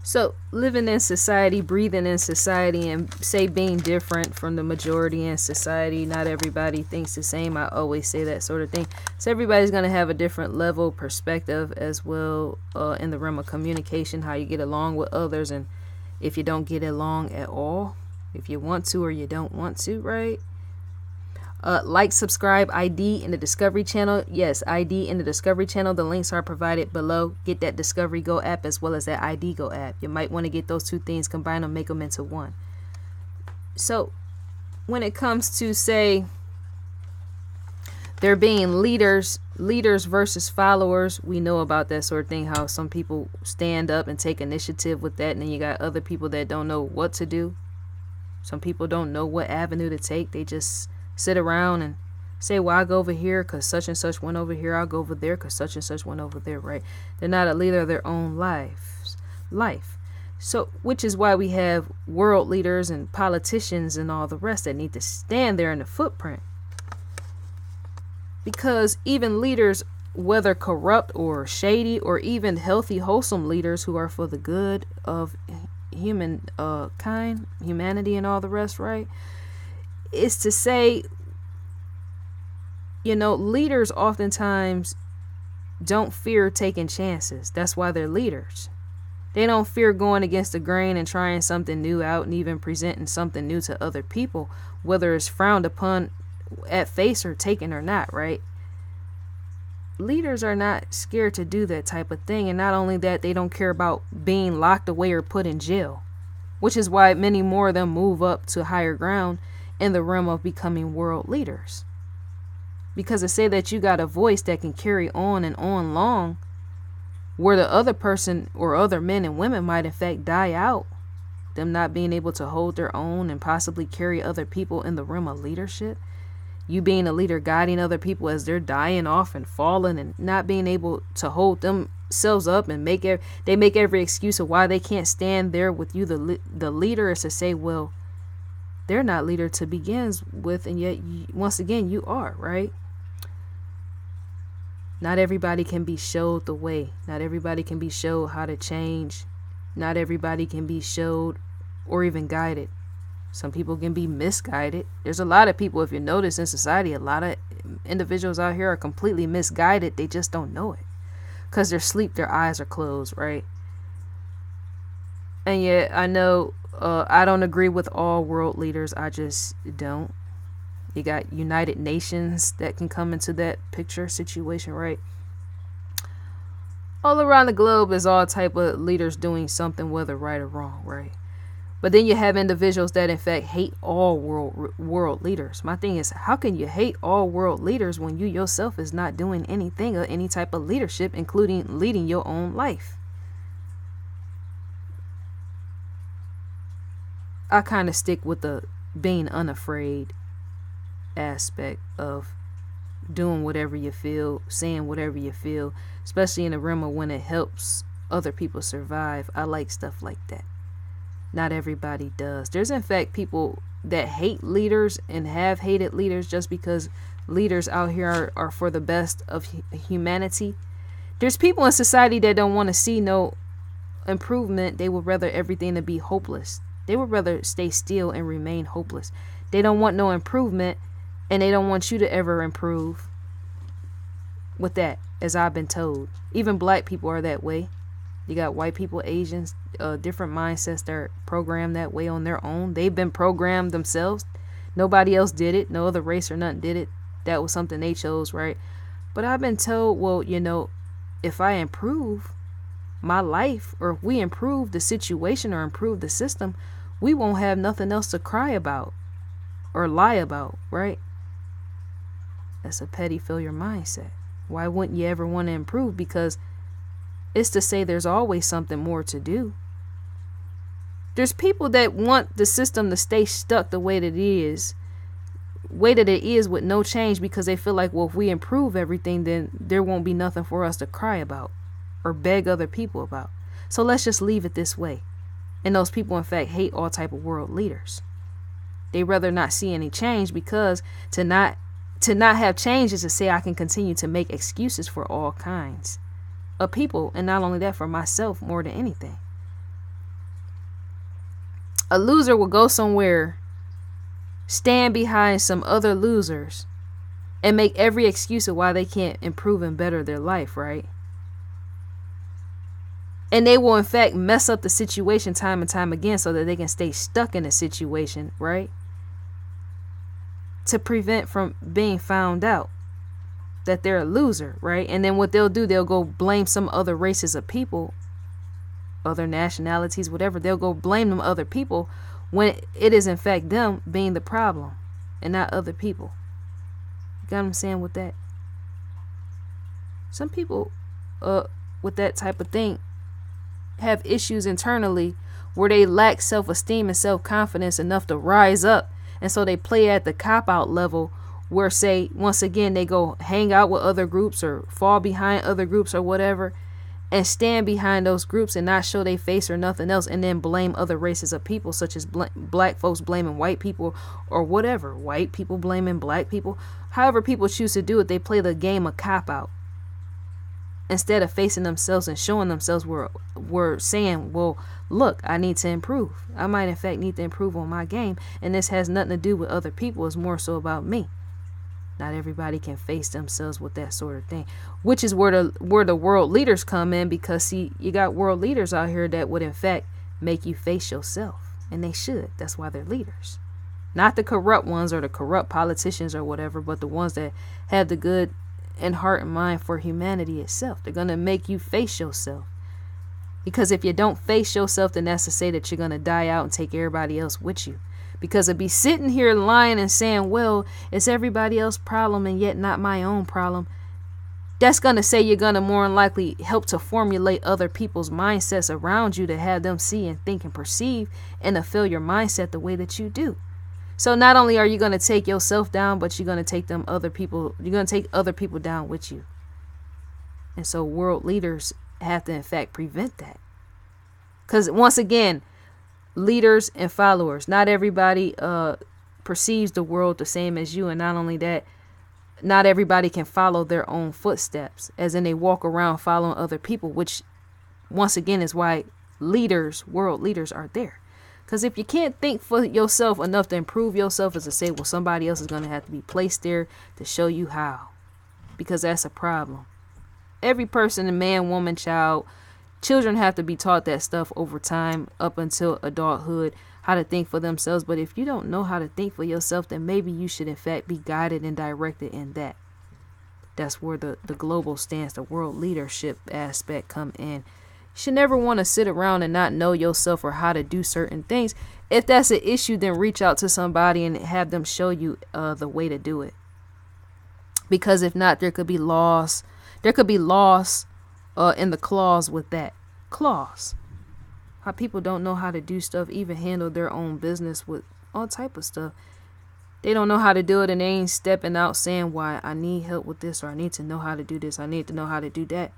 So living in society, breathing in society, and say being different from the majority in society, not everybody thinks the same. I always say that sort of thing. So everybody's going to have a different level perspective as well, in the realm of communication, how you get along with others, and if you don't get along at all, if you want to or you don't want to, right? Like, subscribe, ID in the Discovery channel. Yes, ID in the Discovery channel. The links are provided below. Get that Discovery Go app as well as that ID Go app. You might want to get those two things, combine them, make them into one. So when it comes to, say, there being leaders versus followers, we know about that sort of thing, how some people stand up and take initiative with that, and then you got other people that don't know what to do. Some people don't know what avenue to take. They just sit around and say, well, I'll go over here because such and such went over here. I'll go over there because such and such went over there, right? They're not a leader of their own life. So, which is why we have world leaders and politicians and all the rest that need to stand there in the footprint. Because even leaders, whether corrupt or shady, or even healthy, wholesome leaders who are for the good of humanity and all the rest, right? Is to say, leaders oftentimes don't fear taking chances. That's why they're leaders. They don't fear going against the grain and trying something new out and even presenting something new to other people, whether it's frowned upon at face or taken or not, right? Leaders are not scared to do that type of thing. And not only that, they don't care about being locked away or put in jail, which is why many more of them move up to higher ground in the realm of becoming world leaders. Because to say that you got a voice that can carry on and on long, where the other person or other men and women might in fact die out, them not being able to hold their own and possibly carry other people in the realm of leadership, you being a leader guiding other people as they're dying off and falling and not being able to hold themselves up and make every excuse of why they can't stand there with you, the leader, is to say, well, they're not leader to begin with, and yet once again you are, right? Not everybody can be showed the way. Not everybody can be showed how to change. Not everybody can be showed or even guided. Some people can be misguided. There's a lot of people, if you notice in society, a lot of individuals out here are completely misguided. They just don't know it because they're asleep, their eyes are closed, right? And yet I know I don't agree with all world leaders. I just don't. You got United Nations that can come into that picture situation, right? All around the globe is all type of leaders doing something, whether right or wrong, right? But then you have individuals that in fact hate all world leaders. My thing is, how can you hate all world leaders when you yourself is not doing anything or any type of leadership, including leading your own life? I kind of stick with the being unafraid aspect of doing whatever you feel, saying whatever you feel, especially in the realm of when it helps other people survive. I like stuff like that. Not everybody does. There's in fact people that hate leaders and have hated leaders just because leaders out here are for the best of humanity. There's people in society that don't want to see no improvement. They would rather everything to be hopeless. They would rather stay still and remain hopeless. They don't want no improvement, and they don't want you to ever improve with that, as I've been told. Even black people are that way. You got white people, Asians, different mindsets that are programmed that way on their own. They've been programmed themselves. Nobody else did it. No other race or nothing did it. That was something they chose, right? But I've been told, well, if I improve my life, or if we improve the situation or improve the system, we won't have nothing else to cry about or lie about, right? That's a petty failure mindset. Why wouldn't you ever want to improve? Because it's to say there's always something more to do. There's people that want the system to stay stuck the way that it is with no change, because they feel like, well, if we improve everything, then there won't be nothing for us to cry about or beg other people about. So let's just leave it this way. And those people, in fact, hate all type of world leaders. They rather not see any change, because to not have change is to say I can continue to make excuses for all kinds of people. And not only that, for myself more than anything. A loser will go somewhere, stand behind some other losers, and make every excuse of why they can't improve and better their life, right? And they will in fact mess up the situation time and time again so that they can stay stuck in a situation, right? To prevent from being found out that they're a loser, right? And then what they'll do, they'll go blame some other races of people, other nationalities, whatever. They'll go blame them other people when it is in fact them being the problem and not other people. You got what I'm saying with that? Some people with that type of thing have issues internally where they lack self-esteem and self-confidence enough to rise up, and so they play at the cop-out level where, say, once again, they go hang out with other groups or fall behind other groups or whatever, and stand behind those groups and not show their face or nothing else, and then blame other races of people, such as black folks blaming white people or whatever, white people blaming black people. However people choose to do it, they play the game of cop-out instead of facing themselves and showing themselves we're saying, well, look, I need to improve. I might in fact need to improve on my game, and this has nothing to do with other people. It's more so about me. Not everybody can face themselves with that sort of thing, which is where the world leaders come in, because see, you got world leaders out here that would in fact make you face yourself, and they should. That's why they're leaders. Not the corrupt ones or the corrupt politicians or whatever, but the ones that have the good and heart and mind for humanity itself. They're going to make you face yourself. Because if you don't face yourself, then that's to say that you're going to die out and take everybody else with you. Because to be sitting here lying and saying, well, it's everybody else's problem and yet not my own problem, that's going to say you're going to more than likely help to formulate other people's mindsets around you to have them see and think and perceive and to fill your mindset the way that you do. So not only are you going to take yourself down, but you're going to take other people down with you. And so world leaders have to in fact prevent that. Because once again, leaders and followers, not everybody perceives the world the same as you. And not only that, not everybody can follow their own footsteps, as in they walk around following other people, which once again is why world leaders are there. Because if you can't think for yourself enough to improve yourself, as to say, well, somebody else is going to have to be placed there to show you how. Because that's a problem. Every person, a man, woman, child, children have to be taught that stuff over time up until adulthood, how to think for themselves. But if you don't know how to think for yourself, then maybe you should in fact be guided and directed in that. That's where the global stance, the world leadership aspect come in. You should never want to sit around and not know yourself or how to do certain things. If that's an issue, then reach out to somebody and have them show you the way to do it. Because if not, there could be loss. There could be loss in the clause with that clause. How people don't know how to do stuff, even handle their own business with all type of stuff. They don't know how to do it, and they ain't stepping out saying, why, I need help with this, or I need to know how to do this, I need to know how to do that.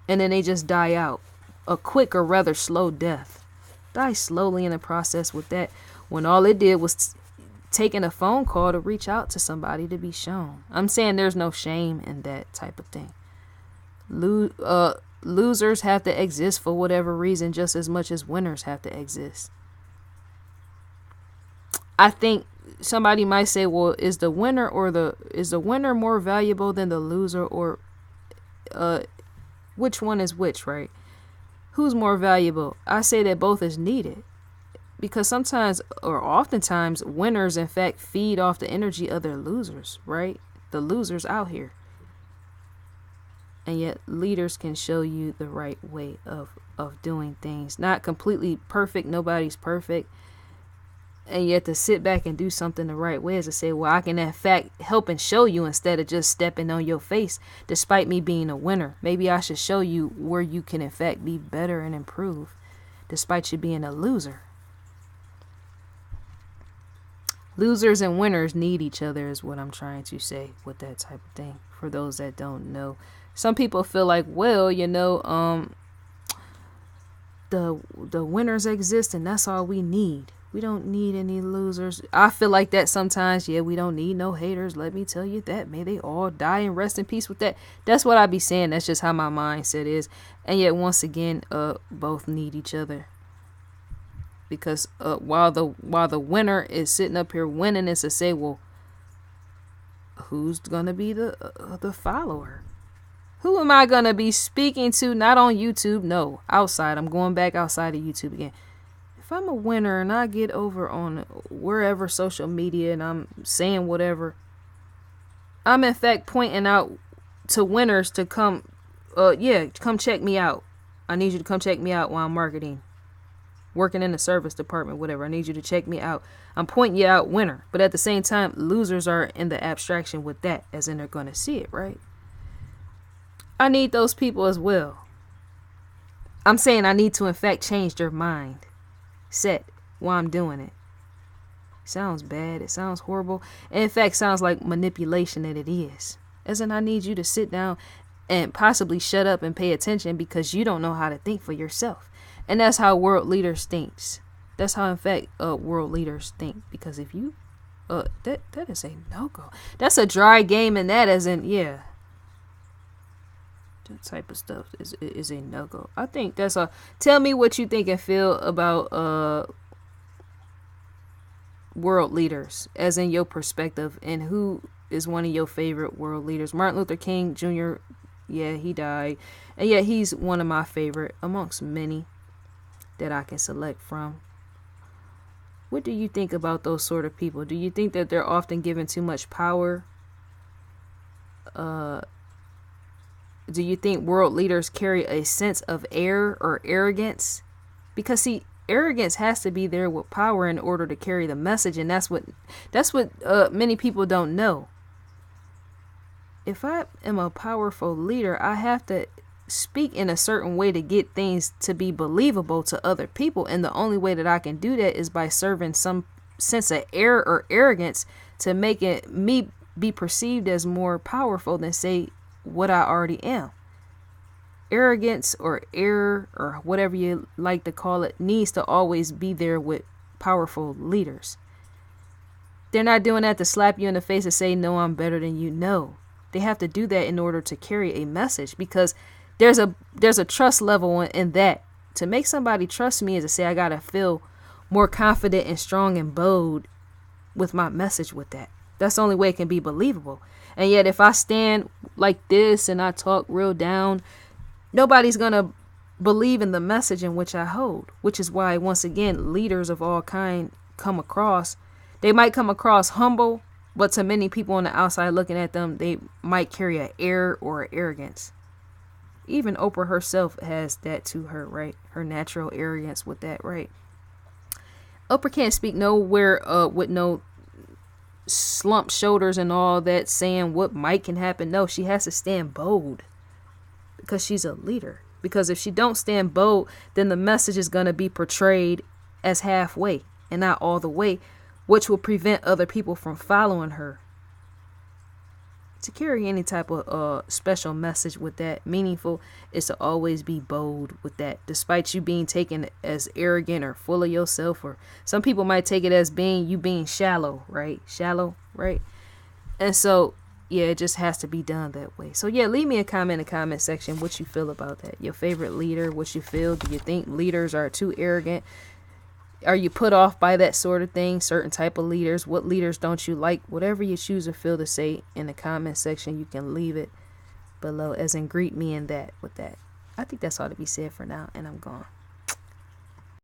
And then they just die out. A quick or rather slow death. Die slowly in the process with that, when all it did was taking a phone call to reach out to somebody to be shown. I'm saying there's no shame in that type of thing. Losers have to exist for whatever reason, just as much as winners have to exist. I think somebody might say, well, is the winner more valuable than the loser, or which one is which, right? Who's more valuable? I say that both is needed, because sometimes or oftentimes winners in fact feed off the energy of their losers, right? The losers out here. And yet leaders can show you the right way of doing things. Not completely perfect. Nobody's perfect. And yet to sit back and do something the right way is to say, well, I can in fact help and show you instead of just stepping on your face. Despite me being a winner, maybe I should show you where you can in fact be better and improve despite you being a loser. Losers and winners need each other is what I'm trying to say with that type of thing. For those that don't know, some people feel like, well, the winners exist and that's all we need. We don't need any losers. I feel like that sometimes. Yeah, we don't need no haters. Let me tell you that. May they all die and rest in peace with that. That's what I be saying. That's just how my mindset is. And yet, once again, both need each other. Because while the winner is sitting up here winning, is to say, well, who's gonna be the follower? Who am I gonna be speaking to? Not on YouTube, no, outside. I'm going back outside of YouTube again. If I'm a winner and I get over on wherever social media and I'm saying whatever, I'm in fact pointing out to winners to come, come check me out. I need you to come check me out while I'm marketing, working in the service department, whatever. I need you to check me out. I'm pointing you out, winner. But at the same time, losers are in the abstraction with that, as in they're going to see it, right? I need those people as well. I'm saying I need to, in fact, change their mind set while I'm doing it. Sounds bad. It sounds horrible. And in fact, sounds like manipulation that it is. As in, I need you to sit down and possibly shut up and pay attention because you don't know how to think for yourself. And that's how world leaders thinks. That's how, in fact, world leaders think. Because if you, that is a no-go. That's a dry game, and that isn't, yeah. That type of stuff is a no-go. I think that's a, tell me what you think and feel about world leaders, as in your perspective, and who is one of your favorite world leaders. Martin Luther King Jr., yeah, he died. And yeah, he's one of my favorite amongst many that I can select from. What do you think about those sort of people? Do you think that they're often given too much power? Do you think world leaders carry a sense of air or arrogance? Because see, arrogance has to be there with power in order to carry the message, and that's what many people don't know. If I am a powerful leader, I have to speak in a certain way to get things to be believable to other people, and the only way that I can do that is by serving some sense of air or arrogance to make it me be perceived as more powerful than say what I already am. Arrogance or air or whatever you like to call it needs to always be there with powerful leaders. They're not doing that to slap you in the face and say, no, I'm better than you. No, they have to do that in order to carry a message, because there's a trust level in that. To make somebody trust me is to say I gotta feel more confident and strong and bold with my message with that. That's the only way it can be believable. And yet if I stand like this and I talk real down, nobody's going to believe in the message in which I hold, which is why, once again, leaders of all kind come across. They might come across humble, but to many people on the outside looking at them, they might carry an air or arrogance. Even Oprah herself has that to her, right? Her natural arrogance with that, right? Oprah can't speak nowhere with no slumped shoulders and all that, saying what might can happen. No, she has to stand bold because she's a leader. Because if she don't stand bold, then the message is going to be portrayed as halfway and not all the way, which will prevent other people from following her. To carry any type of special message with that, meaningful, is to always be bold with that, despite you being taken as arrogant or full of yourself, or some people might take it as being shallow, right? And so, yeah, it just has to be done that way. So yeah, leave me a comment in the comment section what you feel about that. Your favorite leader, what you feel. Do you think leaders are too arrogant? Are you put off by that sort of thing? Certain type of leaders. What leaders don't you like? Whatever you choose or feel to say in the comment section, you can leave it below, as in greet me in that with that. I think that's all to be said for now, and I'm gone.